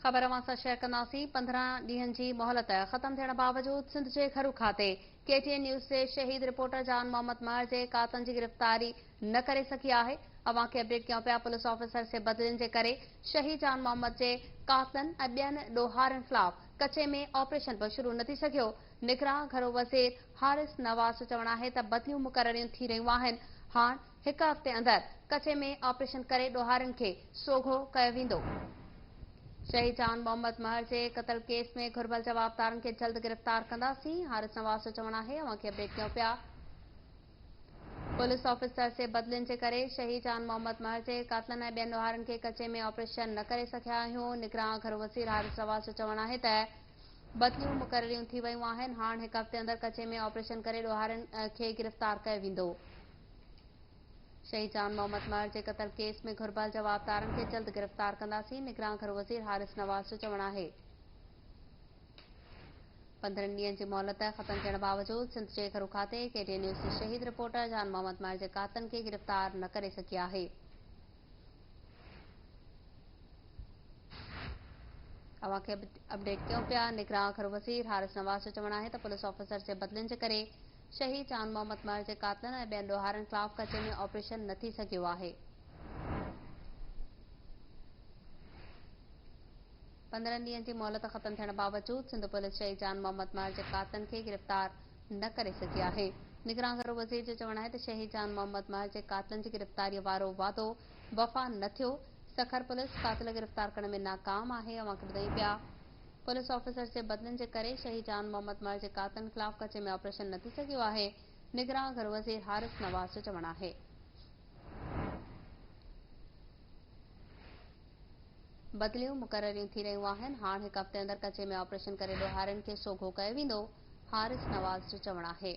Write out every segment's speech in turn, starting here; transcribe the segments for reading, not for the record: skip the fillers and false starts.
ख़बर अवां सां शेयर कंदासीं। 15 ॾींहनि जी मोहलत ख़त्म थियण बावजूद सिंध जे खरू खाते KTN न्यूज़ जे शहीद रिपोर्टर जान मोहम्मद महर जे कातनि जी गिरफ़्तारी न करे सघी आहे। अवां खे अपडेट कयूं पिया। पुलिस ऑफिसर से बदिलियुनि जे करे शहीद जान मोहम्मद जे कातलनि ऐं ॿियनि ॾोहारनि ख़िलाफ़ कचे में ऑपरेशन बि शुरू न थी सघियो। निगरान घरो वज़ीर हारिस नवाज़ जो चवणु आहे त बदिलियूं मुक़ररियूं थी रहियूं आहिनि। हाणे हिक हफ़्ते अंदरि कचे में ऑपरेशन करे ॾोहारनि खे सोघो कयो वेंदो। शहीद जान मोहम्मद महर जे क़तल केस में घुर्बल जवाबदारनि खे जल्द गिरफ़्तार कंदासीं। हारिस नवाज़ जो चवणु आहे। अवां खे अपडेट कयूं पिया। पुलिस ऑफिसर से बदिलियुनि जे करे शहीद जान मोहम्मद महर जे कातलनि ऐं ॿियनि ॾोहारनि खे कचे में ऑपरेशन न करे सघिया आहियूं। निगरान घरो वज़ीर हारिस नवाज़ जो चवणु आहे त बदिलियूं मुक़ररियूं थी वयूं आहिनि। हाणे हिक हफ़्ते अंदरि कचे में ऑपरेशन करे ॾोहारनि खे गिरफ़्तार कयो वेंदो। शहीद जान मोहम्मद महर जे क़तल केस में घुर्बल जवाबदारनि खे जल्द गिरफ़्तार कंदासीं। निगरान घरो वज़ीर हारिस नवाज़ जो चवणु आहे। 15 ॾींहनि जी मोहलत ख़त्म थियण बावजूद सिंध जे खरू खाते KTN न्यूज़ जे शहीद रिपोर्टर जान मोहम्मद महर जे कातलनि खे गिरफ़्तार न करे सघी आहे। अवां खे अपडेट कयूं पिया। निगरान घरो वज़ीर हारिस नवाज़ जो चवणु आहे त पुलिस ऑफिसर से बदिलियुनि जे करे शहीद जान मोहम्मद महर जे कातलनि ऐं ॿियनि ॾोहारनि ख़िलाफ़ कचे में ऑपरेशन न थी सघियो आहे। 15 ॾींहनि जी मोहलत ख़त्म थियण बावजूद सिंध पुलिस शहीद जान मोहम्मद महर जे कातलनि खे गिरफ़्तार न करे सघी आहे। निगरान घरो वज़ीर जो चवणु आहे त शहीद जान मोहम्मद महर जे कातलनि जी गिरफ़्तारीअ वारो वादो वफ़ा न थियो। सखर पुलिस कातिल गिरफ़्तार करण में नाकाम आहे। अवां खे ॿुधायूं पिया। पुलिस ऑफिसर जे बदिलियुनि जे करे शहीद जान मोहम्मद महर जे कातलनि ख़िलाफ़ कचे में ऑपरेशन न थी सघियो आहे। निगरान घरो वज़ीर हारिस नवाज़ जो चवणु आहे। बदिलियूं मुक़ररियूं थी रहियूं आहिनि। हाणे हिक हफ़्ते अंदरि कचे में ऑपरेशन करे ॾोहारनि खे सोघो कयो वेंदो। हारिस नवाज़ जो चवणु आहे।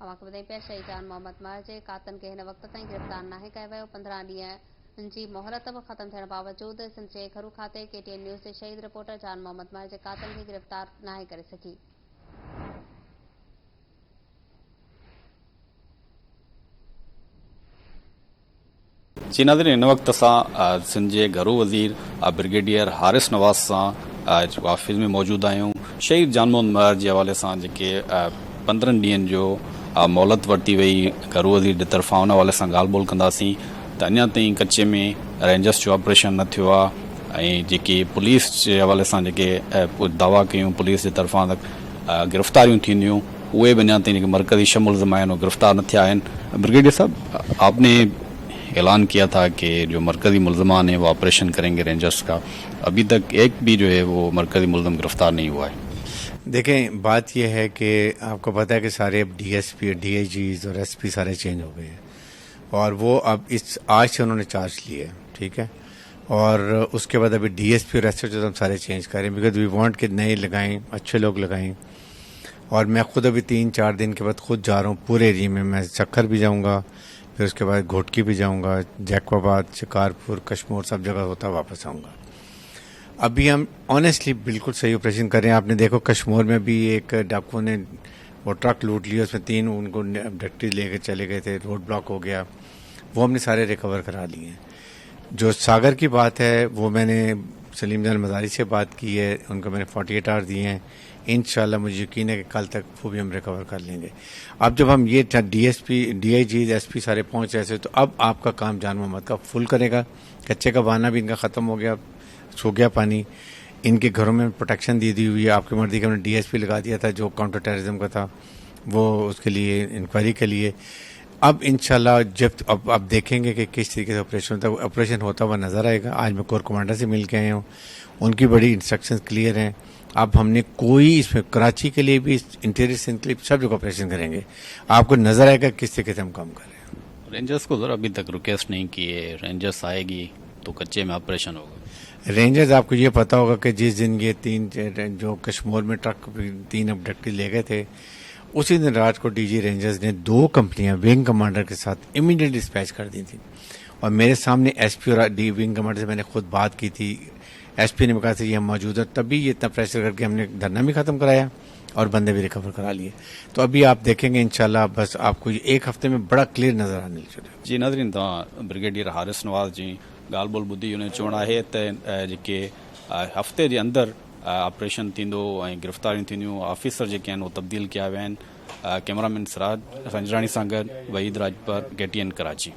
अवां खे ॿुधायूं पिया। शहीद जान मोहम्मद महर जे कातलनि खे हिन वक़्त ताईं गिरफ़्तार नाहे कयो वियो। 15 ॾींहं जी मोहलत बि ख़त्म थियण बावजूद सिंध जे खरू खाते KTN न्यूज़ जे शहीद रिपोर्टर जान मोहम्मद महर जे कातलनि खे गिरफ़्तार नाहे करे सघी। जी नाज़रीन, इन वक्त असां सिंध जे घरू वज़ीर ब्रिगेडियर हारिस नवाज़ सां ऑफिस में मौजूद आहियूं। शहीद जान मोहम्मद महर जे हवाले सां जेके 15 ॾींहनि जो मोहलत वरिती वई घरू वज़ीर जे तरफ़ां उन हवाले सां ॻाल्हि ॿोल कंदासीं त अञा ताईं कचे में रेंजर्स जो ऑपरेशन न थियो आहे ऐं जेके पुलिस जे हवाले सां जेके दावा कयूं पुलिस जे तरफ़ां त गिरफ़्तारियूं थींदियूं उहे बि अञा ताईं जेके मरकज़ी शह मुलज़िम आहिनि उहे गिरफ़्तार न थिया आहिनि। ब्रिगेडियर साहब, आपने ऐलान किया था कि जो मरकज़ी मुलज़मान हैं वो ऑपरेशन करेंगे रेंजर्स का, अभी तक एक भी जो है वो मरकज़ी मुलज़म गिरफ़्तार नहीं हुआ है। देखें, बात यह है कि आपको पता है कि सारे अब DSP, DIGs और SP सारे चेंज हो गए हैं और वो अब आज से उन्होंने चार्ज लिया है, ठीक है। और उसके बाद अभी DSP और SHO हम सारे चेंज करें बिकॉज वी वांट कि नए लगाएं, अच्छे लोग लगाएं। और मैं खुद अभी 3-4 दिन के बाद खुद जा रहा हूँ पूरे एरिया में। मैं सक्खर भी जाऊँगा, फिर उसके बाद घोटकी भी जाऊँगा, जैकोबाद, शिकारपुर, कश्मीर सब जगह होता वापस आऊँगा। अभी हम ऑनेस्टली बिल्कुल सही ऑपरेशन कर रहे हैं। आपने देखो कश्मीर में भी एक डाकुओं ने वो ट्रक लूट लिया, उसमें 3 उनको अब्डक्टी लेकर चले गए थे, रोड ब्लॉक हो गया, वो हमने सारे रिकवर करा लिए हैं। जो सागर की बात है वो मैंने सलीम जान मज़ारी से बात की है, उनको मैंने 48 आवर दिए हैं। इंशाल्लाह मुझे यकीन है कि कल तक वो भी हम रिकवर कर लेंगे। अब जब हम ये DSP, DIG, SP सारे पहुँच रहे थे तो अब आपका काम जान मोहम्मद का फुल करेगा। कच्चे का बहाना भी इनका ख़त्म हो गया, सो गया पानी। इनके घरों में प्रोटेक्शन दी हुई है। आपकी मर्जी का हमने DSP लगा दिया था जो काउंटर टेररिज्म का था, वो उसके लिए इंक्वायरी के लिए। अब इंशाल्लाह जब अब देखेंगे कि किस तरीके से ऑपरेशन होता हुआ नज़र आएगा। आज मैं कोर कमांडर से मिल के आया हूँ, उनकी बड़ी इंस्ट्रक्शंस क्लियर हैं। अब हमने कोई इसमें कराची के लिए भी, इंटीरियर सिंध के लिए सब जगह ऑपरेशन करेंगे। आपको नज़र आएगा किस तरीके से हम काम कर रहे हैं। रेंजर्स को ज़रा अभी तक रिक्वेस्ट नहीं की है, रेंजर्स आएगी तो कच्चे में ऑपरेशन होगा। रेंजर्स आपको ये पता होगा कि जिस दिन ये 3 जो कश्मीर में ट्रक 3 अब्डक्टी ले गए थे, उसी दिन रात को DG रेंजर्स ने 2 कंपनियां विंग कमांडर के साथ इमीडिएट डिस्पैच कर दी थी। और मेरे सामने SP और विंग कमांडर से मैंने खुद बात की थी। SP ने कहा था ये मौजूद है, तभी ये इतना प्रेशर करके हमने धरना भी ख़त्म कराया اور بندے بھی ریکور کرا لیے. تو ابھی آپ دیکھیں گے انشاءاللہ بس آپ کو ایک ہفتے میں بڑا کلیئر نظر آنے لگے. جی ناظرین तव्हां ब्रिगेडियर हारिस नवाज़ जी ॻाल्हि ॿोल ॿुधी हुन जो चवणु आहे त जेके हफ़्ते जे अंदरि ऑपरेशन थींदो ऐं गिरफ़्तारियूं थींदियूं ऑफिसर जेके आहिनि उहे तब्दील कया विया आहिनि. कैमरामैन सिराज संजराणी सां गॾु वहीद राजपर KTN कराची.